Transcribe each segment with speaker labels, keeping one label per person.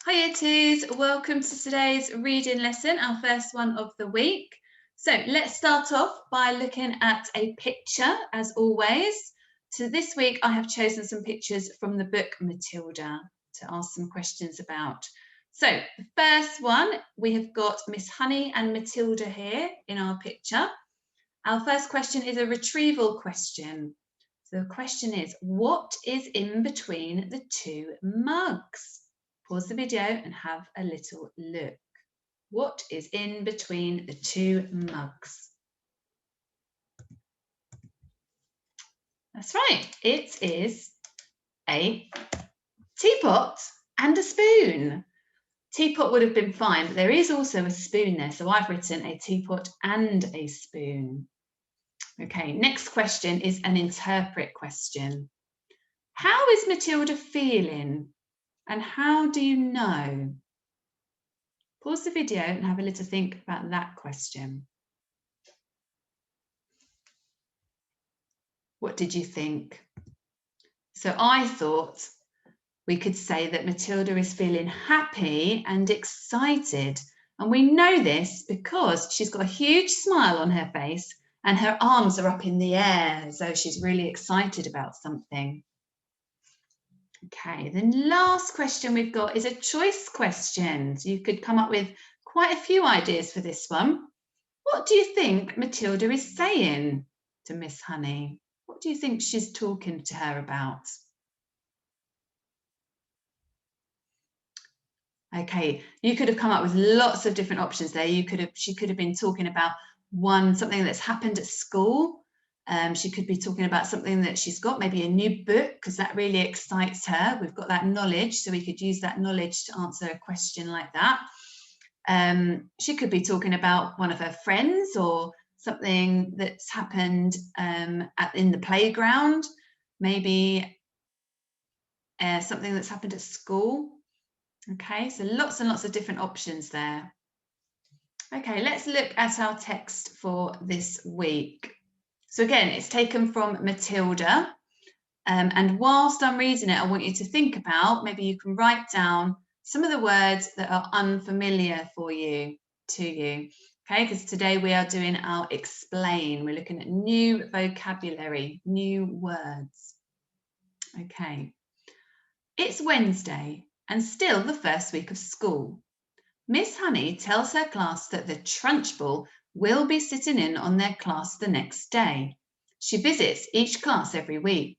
Speaker 1: Hi Year 2s, welcome to today's reading lesson, our first one of the week. So let's start off by looking at a picture as always. So this week I have chosen some pictures from the book Matilda to ask some questions about. So the first one, we have got Miss Honey and Matilda here in our picture. Our first question is a retrieval question. So the question is, what is in between the two mugs? Pause the video and have a little look. What is in between the two mugs? That's right, it is a teapot and a spoon. Teapot would have been fine, but there is also a spoon there, so I've written a teapot and a spoon. Okay, next question is an interpret question. How is Matilda feeling? And how do you know? Pause the video and have a little think about that question. What did you think? So I thought we could say that Matilda is feeling happy and excited. And we know this because she's got a huge smile on her face and her arms are up in the air, as though she's really excited about something. Okay, the last question we've got is a choice question. So you could come up with quite a few ideas for this one. What do you think Matilda is saying to Miss Honey? What do you think she's talking to her about? Okay, you could have come up with lots of different options there. She could have been talking about something that's happened at school. She could be talking about something that she's got, maybe a new book, because that really excites her. We've got that knowledge, so we could use that knowledge to answer a question like that. She could be talking about one of her friends or something that's happened in the playground, maybe something that's happened at school. Okay, so lots and lots of different options there. Okay, let's look at our text for this week. So again, it's taken from Matilda. And whilst I'm reading it, I want you to think about, maybe you can write down some of the words that are unfamiliar to you. Okay, because today we are doing our explain. We're looking at new vocabulary, new words. Okay, it's Wednesday and still the first week of school. Miss Honey tells her class that the Trunchbull will be sitting in on their class the next day. She visits each class every week.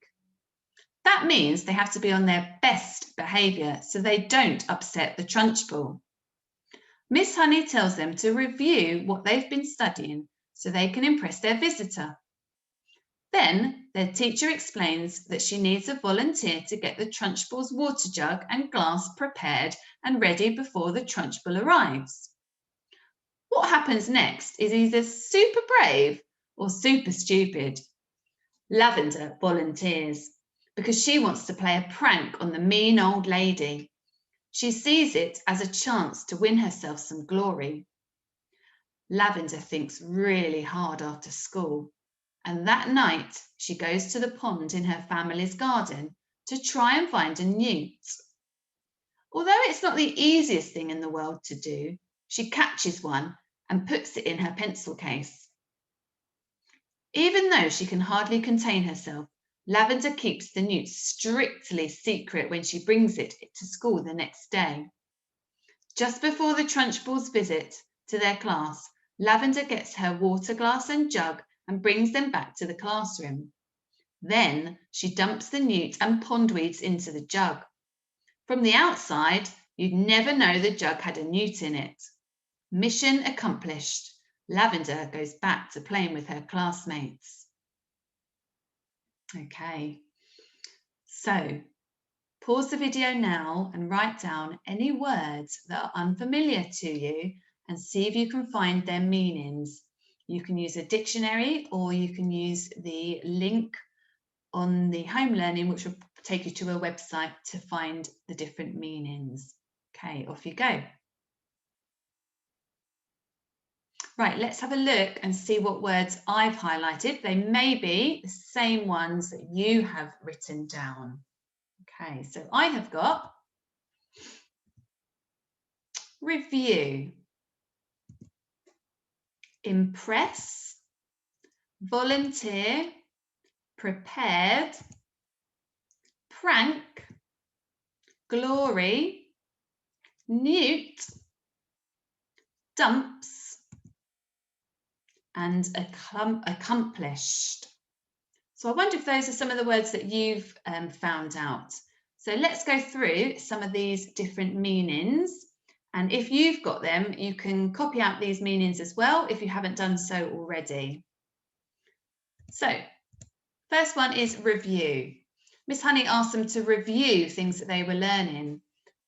Speaker 1: That means they have to be on their best behaviour so they don't upset the Trunchbull. Miss Honey tells them to review what they've been studying so they can impress their visitor. Then their teacher explains that she needs a volunteer to get the Trunchbull's water jug and glass prepared and ready before the Trunchbull arrives. What happens next is either super brave or super stupid. Lavender volunteers because she wants to play a prank on the mean old lady. She sees it as a chance to win herself some glory. Lavender thinks really hard after school, and that night she goes to the pond in her family's garden to try and find a newt. Although it's not the easiest thing in the world to do, she catches one and puts it in her pencil case. Even though she can hardly contain herself, Lavender keeps the newt strictly secret when she brings it to school the next day. Just before the Trunchbull's visit to their class, Lavender gets her water glass and jug and brings them back to the classroom. Then she dumps the newt and pondweeds into the jug. From the outside, you'd never know the jug had a newt in it. Mission accomplished. Lavender goes back to playing with her classmates. Okay, so pause the video now and write down any words that are unfamiliar to you and see if you can find their meanings. You can use a dictionary or you can use the link on the home learning, which will take you to a website to find the different meanings. Okay, off you go. Right, let's have a look and see what words I've highlighted. They may be the same ones that you have written down. Okay, so I have got review, impress, volunteer, prepared, prank, glory, Newt, dumps, and accomplished. So I wonder if those are some of the words that you've found out. So let's go through some of these different meanings. And if you've got them, you can copy out these meanings as well if you haven't done so already. So first one is review. Miss Honey asked them to review things that they were learning.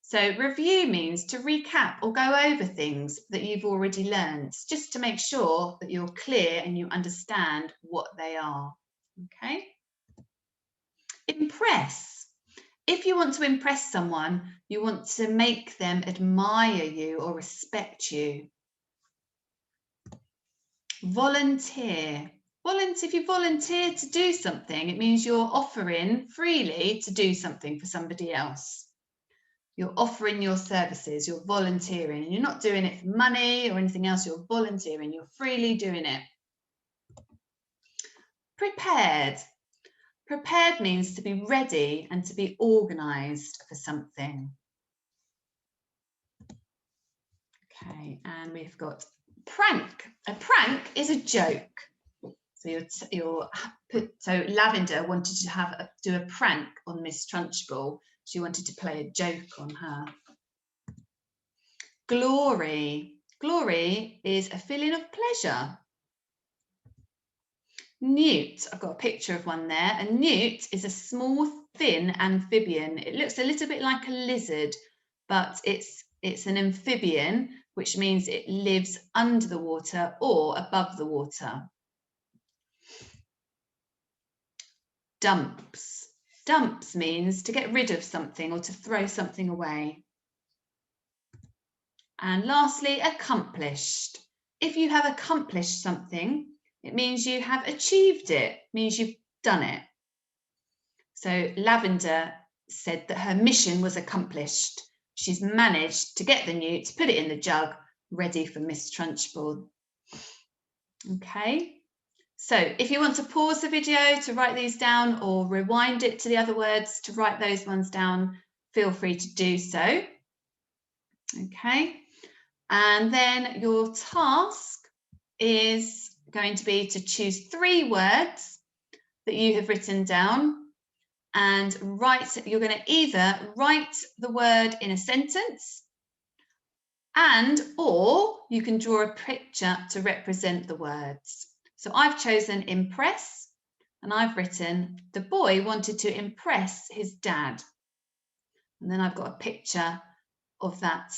Speaker 1: So review means to recap or go over things that you've already learned, just to make sure that you're clear and you understand what they are. Okay. Impress. If you want to impress someone, you want to make them admire you or respect you. Volunteer. If you volunteer to do something, it means you're offering freely to do something for somebody else. You're offering your services, you're volunteering, and you're not doing it for money or anything else, you're volunteering, you're freely doing it. Prepared. Prepared means to be ready and to be organised for something. Okay, and we've got prank. A prank is a joke. So Lavender wanted to do a prank on Miss Trunchbull. She wanted to play a joke on her. Glory. Glory is a feeling of pleasure. Newt. I've got a picture of one there. A newt is a small, thin amphibian. It looks a little bit like a lizard, but it's an amphibian, which means it lives under the water or above the water. Dumps. Dumps means to get rid of something or to throw something away. And lastly, accomplished. If you have accomplished something, it means you have achieved it, means you've done it. So Lavender said that her mission was accomplished. She's managed to get the newt, put it in the jug, ready for Miss Trunchbull. Okay. So if you want to pause the video to write these down or rewind it to the other words to write those ones down, feel free to do so. Okay, and then your task is going to be to choose 3 words that you have written down and you're going to either write the word in a sentence or you can draw a picture to represent the words. So I've chosen impress and I've written the boy wanted to impress his dad. And then I've got a picture of that,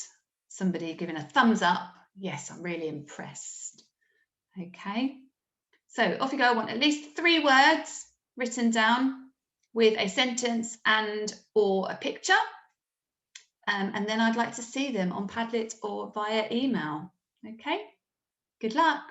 Speaker 1: somebody giving a thumbs up. Yes, I'm really impressed. Okay, so off you go. I want at least 3 words written down with a sentence or a picture. And then I'd like to see them on Padlet or via email. Okay, good luck.